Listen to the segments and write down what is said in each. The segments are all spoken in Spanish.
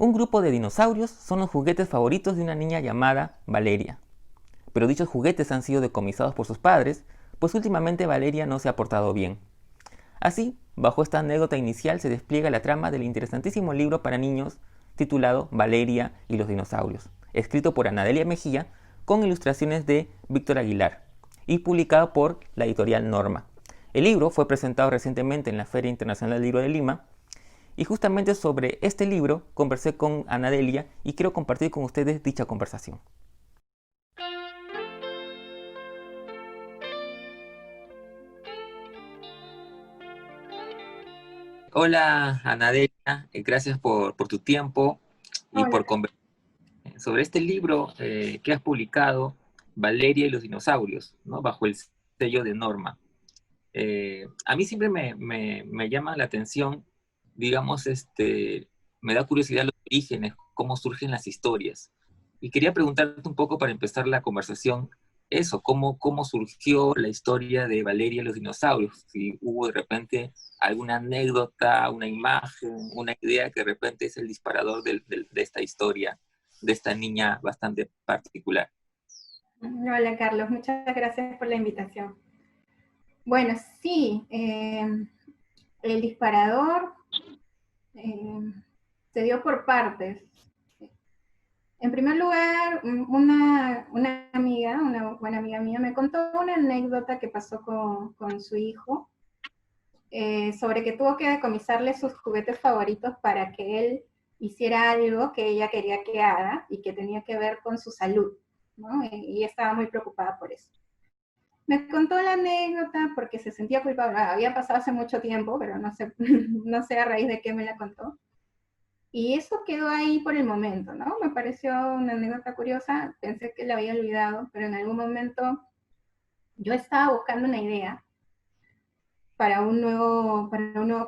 Un grupo de dinosaurios son los juguetes favoritos de una niña llamada Valeria. Pero dichos juguetes han sido decomisados por sus padres, pues últimamente Valeria no se ha portado bien. Así, bajo esta anécdota inicial se despliega la trama del interesantísimo libro para niños titulado Valeria y los dinosaurios, escrito por Anadelia Mejía con ilustraciones de Víctor Aguilar y publicado por la editorial Norma. El libro fue presentado recientemente en la Feria Internacional del Libro de Lima y justamente sobre este libro conversé con Anadelia y quiero compartir con ustedes dicha conversación. Hola Anadelia, gracias por tu tiempo y Hola. por conversar sobre este libro que has publicado, Valeria y los dinosaurios, ¿no? Bajo el sello de Norma. A mí siempre me llama la atención, digamos, me da curiosidad los orígenes, cómo surgen las historias. Y quería preguntarte un poco para empezar la conversación, eso, cómo surgió la historia de Valeria y los dinosaurios, si hubo de repente alguna anécdota, una imagen, una idea que de repente es el disparador de esta historia, de esta niña bastante particular. Hola Carlos, muchas gracias por la invitación. Bueno, sí, el disparador eh, se dio por partes. En primer lugar, una amiga, una buena amiga mía, me contó una anécdota que pasó con su hijo sobre que tuvo que decomisarle sus juguetes favoritos para que él hiciera algo que ella quería que haga y que tenía que ver con su salud, ¿no? Y estaba muy preocupada por eso. Me contó la anécdota porque se sentía culpable. Había pasado hace mucho tiempo, pero no sé, no sé a raíz de qué me la contó. Y eso quedó ahí por el momento, ¿no? Me pareció una anécdota curiosa, pensé que la había olvidado, pero en algún momento yo estaba buscando una idea para un nuevo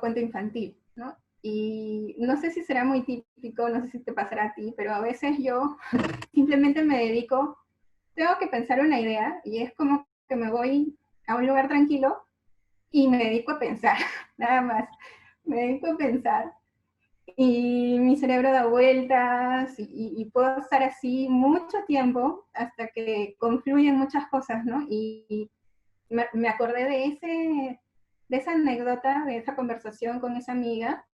cuento infantil, ¿no? Y no sé si será muy típico, no sé si te pasará a ti, pero a veces yo simplemente me dedico, tengo que pensar una idea y es como que me voy a un lugar tranquilo y me dedico a pensar, nada más. Me dedico a pensar y mi cerebro da vueltas y puedo estar así mucho tiempo hasta que confluyen muchas cosas, ¿no? Y me acordé de esa anécdota, de esa conversación con esa amiga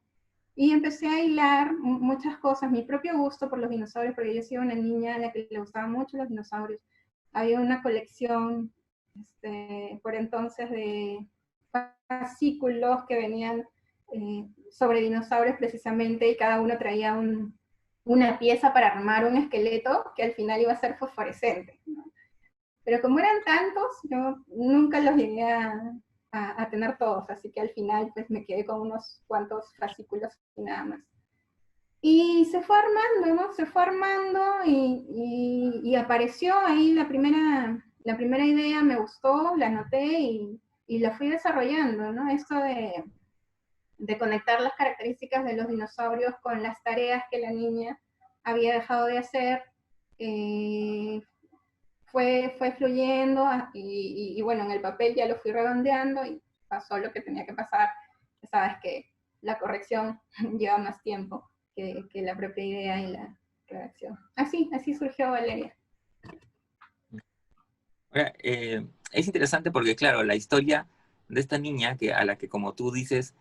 y empecé a hilar muchas cosas, mi propio gusto por los dinosaurios, porque yo soy una niña a la que le gustaban mucho los dinosaurios. Había una colección por entonces de fascículos que venían sobre dinosaurios precisamente y cada uno traía una pieza para armar un esqueleto que al final iba a ser fosforescente, ¿no? Pero como eran tantos, yo nunca los llegué a tener todos, así que al final pues me quedé con unos cuantos fascículos y nada más. Y se fue armando, ¿no? Se fue armando y apareció ahí la primera idea, me gustó, la anoté y la fui desarrollando, ¿no? Esto de conectar las características de los dinosaurios con las tareas que la niña había dejado de hacer, eh, fue fluyendo y bueno, en el papel ya lo fui redondeando y pasó lo que tenía que pasar. Ya sabes que la corrección lleva más tiempo que la propia idea y la redacción. Así surgió Valeria. Ahora, es interesante porque, claro, la historia de esta niña, a la que, como tú dices,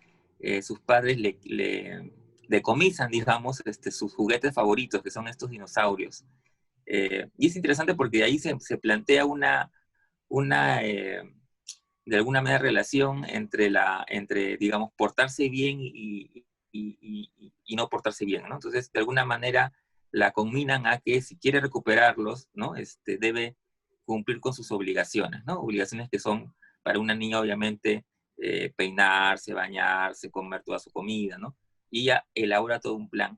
sus padres le decomisan, digamos, sus juguetes favoritos, que son estos dinosaurios. Y es interesante porque de ahí se plantea una de alguna manera, relación entre, digamos, portarse bien y no portarse bien, ¿no? Entonces, de alguna manera, la combinan a que si quiere recuperarlos, ¿no? Debe cumplir con sus obligaciones, ¿no? Obligaciones que son para una niña, obviamente, peinarse, bañarse, comer toda su comida, ¿no? Y ella elabora todo un plan.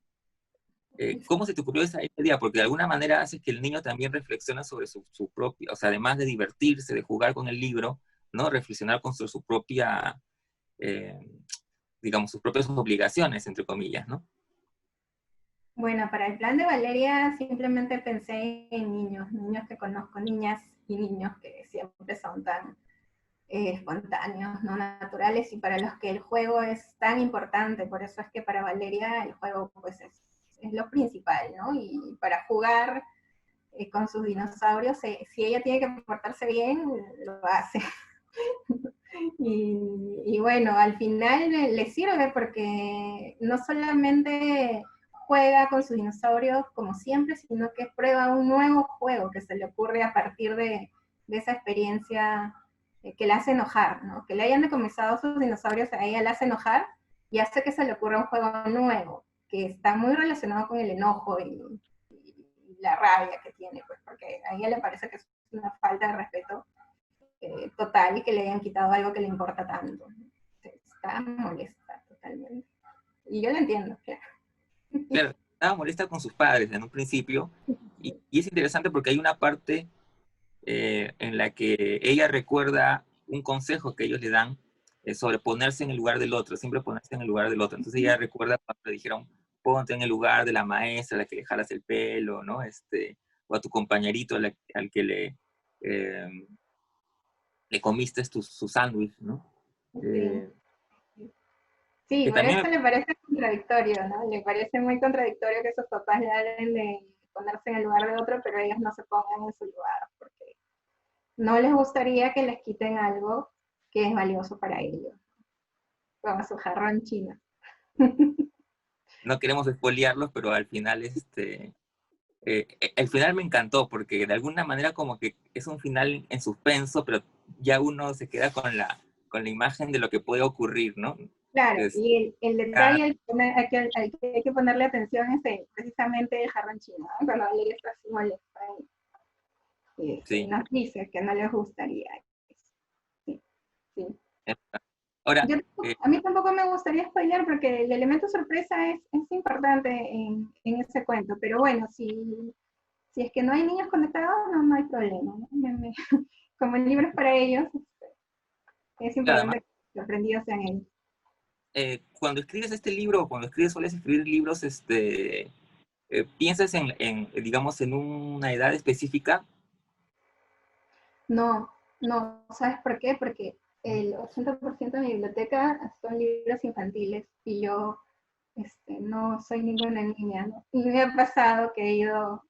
¿Cómo se te ocurrió esa idea? Porque de alguna manera hace que el niño también reflexiona sobre su propia, o sea, además de divertirse, de jugar con el libro, ¿no? Reflexionar con su propia, eh, digamos, sus propias obligaciones, entre comillas, ¿no? Bueno, para el plan de Valeria simplemente pensé en niños, niños que conozco, niñas y niños que siempre son tan espontáneos, no naturales y para los que el juego es tan importante. Por eso es que para Valeria el juego pues es lo principal, ¿no? Y para jugar con sus dinosaurios, si ella tiene que portarse bien, lo hace. Y bueno, al final le sirve porque no solamente juega con sus dinosaurios como siempre, sino que prueba un nuevo juego que se le ocurre a partir de esa experiencia que la hace enojar, ¿no? Que le hayan decomisado sus dinosaurios a ella la hace enojar y hace que se le ocurra un juego nuevo, que está muy relacionado con el enojo y la rabia que tiene, pues porque a ella le parece que es una falta de respeto total y que le hayan quitado algo que le importa tanto. Está molesta totalmente. Y yo la entiendo, claro. Claro, estaba molesta con sus padres en un principio, y es interesante porque hay una parte en la que ella recuerda un consejo que ellos le dan sobre ponerse en el lugar del otro, siempre ponerse en el lugar del otro. Entonces ella recuerda cuando le dijeron, ponte en el lugar de la maestra a la que le jalas el pelo, ¿no? O a tu compañerito al que eh, le comiste su sándwich, ¿no? Sí. Eh, Sí, que por también eso le parece contradictorio, ¿no? Le parece muy contradictorio que sus papás le hablen de ponerse en el lugar de otro, pero ellos no se pongan en su lugar, porque no les gustaría que les quiten algo que es valioso para ellos, como su jarrón chino. no queremos espolearlos, pero al final el final me encantó porque de alguna manera como que es un final en suspenso, pero ya uno se queda con la imagen de lo que puede ocurrir, ¿no? Claro, Es, y el ah, detalle al que hay que ponerle atención es precisamente el jarrón chino, ¿no? Cuando Valeria está así molesta y sí. nos dice que no les gustaría. Sí, sí. Ahora, Yo, a mí tampoco me gustaría spoiler porque el elemento sorpresa es importante en ese cuento, pero bueno, si es que no hay niños conectados, no hay problema, ¿no? Como el libro es para ellos, es claro, además, importante que los aprendidos sean ellos. cuando escribes este libro, cuando escribes, sueles escribir libros, piensas digamos, en una edad específica. No, no, ¿sabes por qué? Porque el 80% de mi biblioteca son libros infantiles y yo no soy ninguna niña, ¿no? Y me ha pasado que he ido,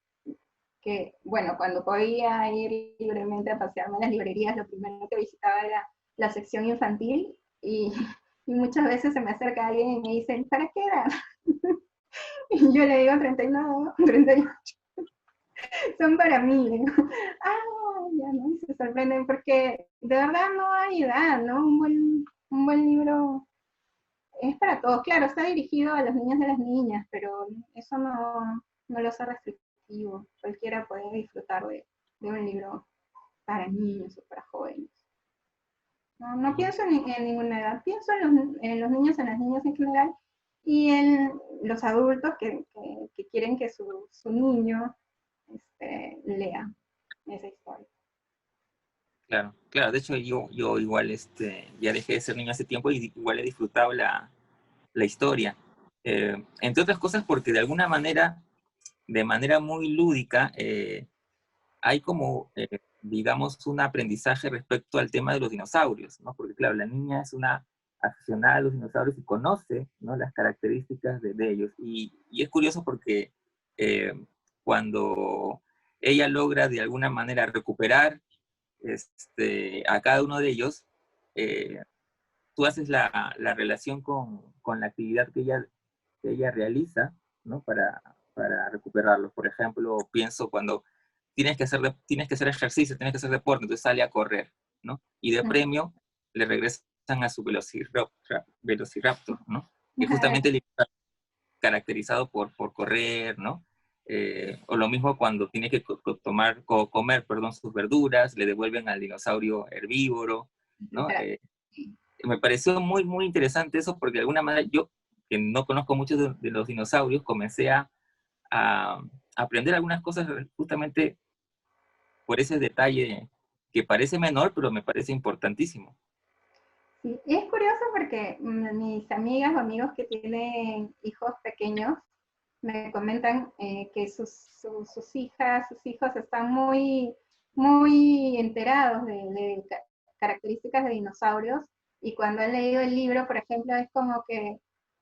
bueno, cuando podía ir libremente a pasearme a las librerías, lo primero que visitaba era la sección infantil y muchas veces se me acerca alguien y me dicen, ¿para qué edad? Y yo le digo 39, 38, son para mí. ¿No? Ah, ya no, se sorprenden porque de verdad no hay edad, ¿no? Un buen libro es para todos. Claro, está dirigido a los niños y a las niñas, pero eso no lo hace restrictivo. Cualquiera puede disfrutar de un libro para niños o para jóvenes. No pienso en ninguna edad, pienso en los niños, en las niñas en general, y en los adultos que quieren que su niño lea esa historia. Claro, claro, de hecho yo igual ya dejé de ser niño hace tiempo y igual he disfrutado la historia. Entre otras cosas porque de alguna manera, de manera muy lúdica, hay como, digamos, un aprendizaje respecto al tema de los dinosaurios, ¿no? Porque claro, la niña es una aficionada a los dinosaurios y conoce, ¿no?, las características de ellos. Y es curioso porque eh, cuando ella logra de alguna manera recuperar a cada uno de ellos, eh, tú haces la relación con la actividad que ella realiza, ¿no? Para recuperarlos. Por ejemplo, pienso cuando tienes que hacer ejercicio, tienes que hacer deporte, entonces sale a correr, ¿no? Y de premio le regresan a su velociraptor, ¿no? Que justamente le caracterizado por correr, ¿no? O lo mismo cuando tiene que comer, perdón, sus verduras, le devuelven al dinosaurio herbívoro, ¿no? Me pareció muy, muy interesante eso porque de alguna manera yo, que no conozco mucho de los dinosaurios, comencé a aprender algunas cosas justamente por ese detalle que parece menor, pero me parece importantísimo. Sí, y es curioso porque mis amigas o amigos que tienen hijos pequeños me comentan que sus hijas, sus hijos están muy enterados de características de dinosaurios y cuando han leído el libro, por ejemplo, es como que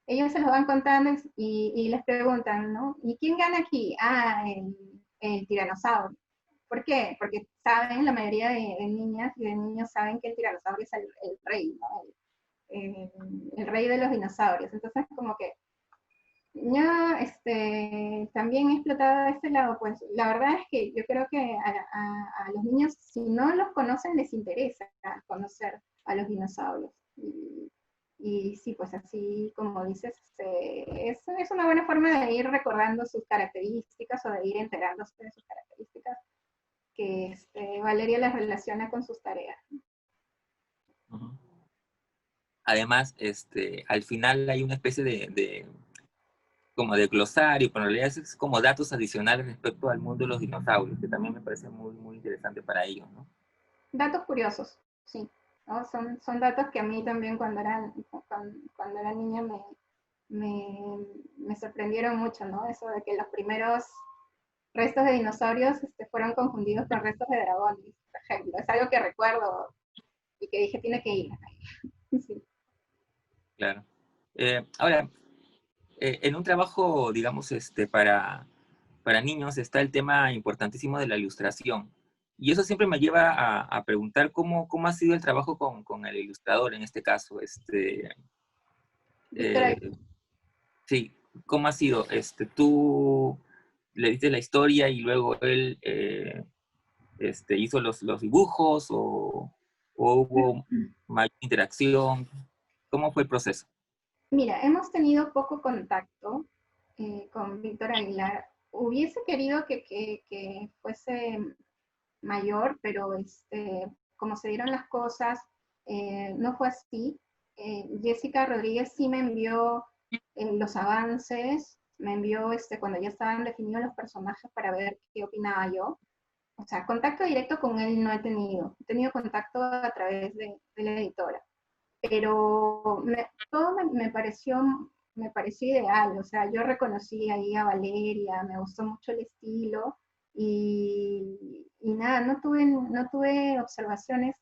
ellos se los van contando y les preguntan, ¿no? ¿Y quién gana aquí? Ah, el tiranosaurio. ¿Por qué? Porque saben, la mayoría de niñas y de niños saben que el tiranosaurio es el rey, ¿no? El rey de los dinosaurios. Entonces, como que ya también he explotado de este lado, pues la verdad es que yo creo que a los niños, si no los conocen, les interesa conocer a los dinosaurios. Y sí, pues así como dices, es una buena forma de ir recordando sus características o de ir enterándose de sus características, que Valeria las relaciona con sus tareas. Ujú. Además, al final hay una especie como de glosario, pero en realidad es como datos adicionales respecto al mundo de los dinosaurios, que también me parece muy, muy interesante para ellos, ¿no? Datos curiosos, sí, ¿no? Son datos que a mí también cuando era niña me sorprendieron mucho, ¿no? Eso de que los primeros restos de dinosaurios fueron confundidos con restos de dragones, por ejemplo. Es algo que recuerdo y que dije, tiene que ir. Sí. Claro. Ahora, en un trabajo, digamos, para niños está el tema importantísimo de la ilustración. Y eso siempre me lleva a preguntar cómo ha sido el trabajo con el ilustrador en este caso. Víctor, Eh, sí, ¿cómo ha sido? Tú le diste la historia y luego él hizo los dibujos o hubo mayor interacción. ¿Cómo fue el proceso? mira, hemos tenido poco contacto con Víctor Aguilar. Hubiese querido que fuese mayor, pero como se dieron las cosas, no fue así. Jessica Rodríguez sí me envió los avances, me envió cuando ya estaban definidos los personajes para ver qué opinaba yo. O sea, contacto directo con él no he tenido contacto a través de la editora, pero todo me pareció ideal, o sea, yo reconocí ahí a Valeria, me gustó mucho el estilo y nada, no tuve observaciones,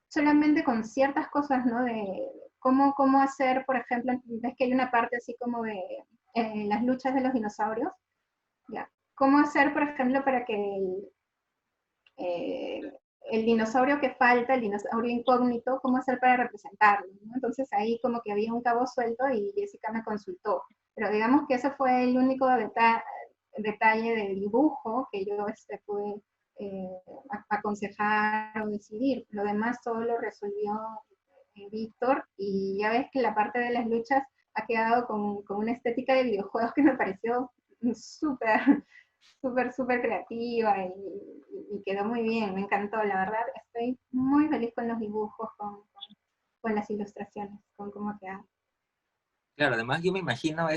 solamente con ciertas cosas, ¿no? De cómo hacer, por ejemplo, ves que hay una parte así como de las luchas de los dinosaurios, ¿ya? ¿Cómo hacer, por ejemplo, para que eh, el dinosaurio que falta, el dinosaurio incógnito, cómo hacer para representarlo, ¿no? Entonces ahí como que había un cabo suelto y Jessica me consultó. Pero digamos que ese fue el único detalle del dibujo que yo pude eh, aconsejar o decidir. Lo demás todo lo resolvió Víctor y ya ves que la parte de las luchas ha quedado con una estética de videojuegos que me pareció súper súper creativa y quedó muy bien, me encantó, la verdad, estoy muy feliz con los dibujos, con las ilustraciones, con cómo queda. Claro, además yo me imagino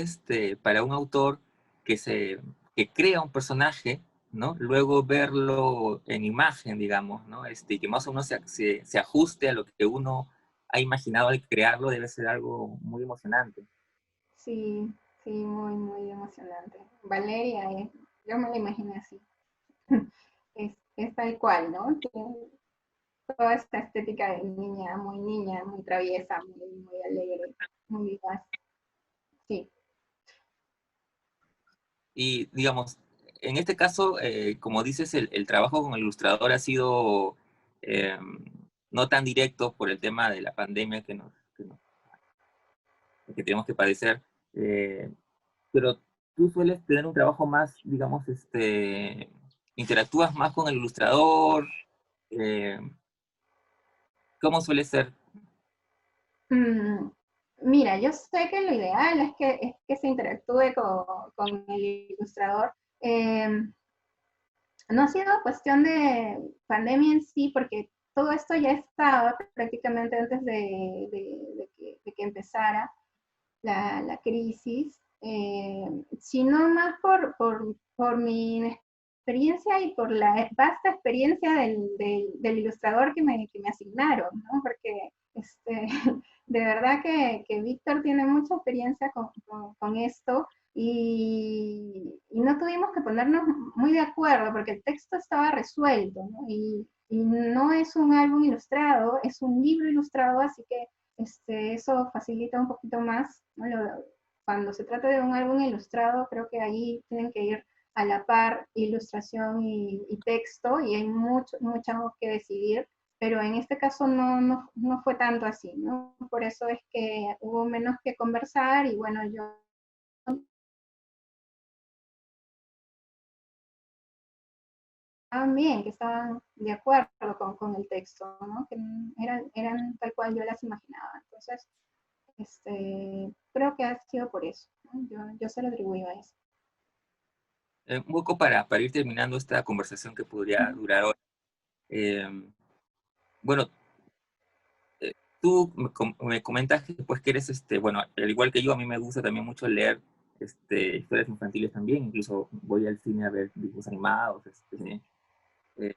para un autor que que crea un personaje, ¿no? Luego verlo en imagen, digamos, ¿no? Que más o menos se ajuste a lo que uno ha imaginado al crearlo, debe ser algo muy emocionante. Sí, sí, muy emocionante. Valeria, yo me la imaginé así. Es tal cual, ¿no? Tiene toda esta estética de niña, muy traviesa, muy alegre, muy vivaz. Sí. Y digamos, en este caso, como dices, el trabajo con el ilustrador ha sido eh, no tan directo por el tema de la pandemia que tenemos que padecer. Eh, pero tú sueles tener un trabajo más, digamos, interactúas más con el ilustrador. eh, ¿Cómo suele ser? Mm, mira, yo sé que lo ideal es que se interactúe con el ilustrador. Eh, no ha sido cuestión de pandemia en sí, porque todo esto ya estaba prácticamente antes de que empezara la crisis, sino más por mi experiencia y por la vasta experiencia del ilustrador que me asignaron, ¿no? Porque de verdad que Víctor tiene mucha experiencia con esto y no tuvimos que ponernos muy de acuerdo porque el texto estaba resuelto, ¿no? Y no es un álbum ilustrado, es un libro ilustrado, así que eso facilita un poquito más, ¿no? cuando se trata de un álbum ilustrado, creo que ahí tienen que ir a la par ilustración y texto, y hay mucho que decidir, pero en este caso no fue tanto así, ¿no? Por eso es que hubo menos que conversar, y bueno, yo también, que estaban de acuerdo con el texto, ¿no? Que eran tal cual yo las imaginaba. Entonces, creo que ha sido por eso, ¿no? Yo se lo atribuyo a eso. Un poco para ir terminando esta conversación que podría durar horas. Bueno, tú me comentas que, pues, que eres, bueno, al igual que yo, a mí me gusta también mucho leer historias infantiles también, incluso voy al cine a ver dibujos animados, eh,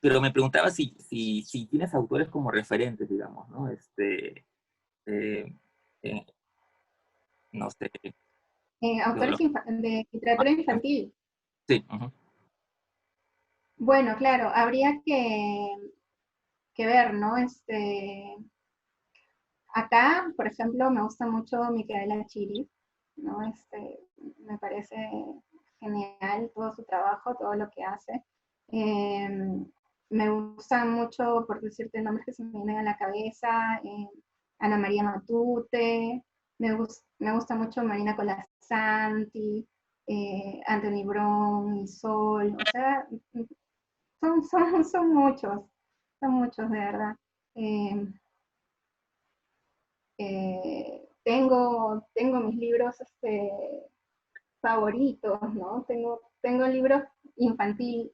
pero me preguntaba si tienes autores como referentes, digamos, ¿no? Eh, eh, no sé, de Autores los- de literatura infantil. sí, ujú. Bueno, claro, habría que ver, ¿no? Acá, por ejemplo, me gusta mucho Micaela Chiris, ¿no? Me parece genial todo su trabajo, todo lo que hace. Eh, Me gusta mucho, por decirte nombres que se me vienen a la cabeza, Ana María Matute, me gusta mucho Marina Colasanti, Anthony Brown, Isol, o sea, son muchos de verdad. Eh, tengo mis libros favoritos, ¿no? Tengo libros infantil,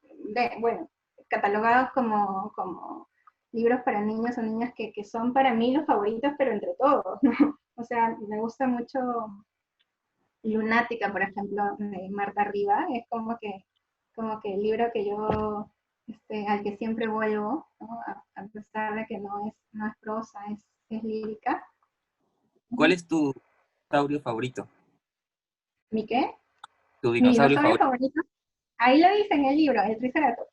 bueno, catalogados como libros para niños o niñas que son para mí los favoritos, pero entre todos, ¿no? O sea, me gusta mucho Lunática, por ejemplo, de Marta Riva, es como que el libro que yo, al que siempre vuelvo, ¿no? A pesar de que no es prosa, es lírica. ¿Cuál es tu dinosaurio favorito? ¿Mi qué? Tu Mi dinosaurio dinosaurio favorito. favorito. Ahí lo dice en el libro, el Triceratops.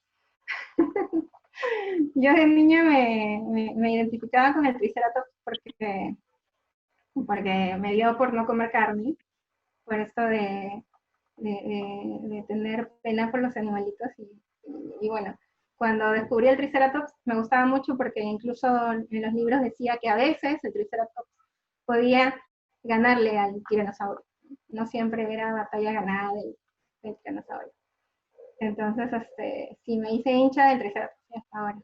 Yo de niña me identificaba con el Triceratops porque me dio por no comer carne, por esto de tener pena por los animalitos. Y bueno, cuando descubrí el Triceratops me gustaba mucho porque incluso en los libros decía que a veces el Triceratops podía ganarle al tiranosaurio. No siempre era batalla ganada del tiranosaurio. Entonces, sí, me hice hincha del Triceratops hasta ahora.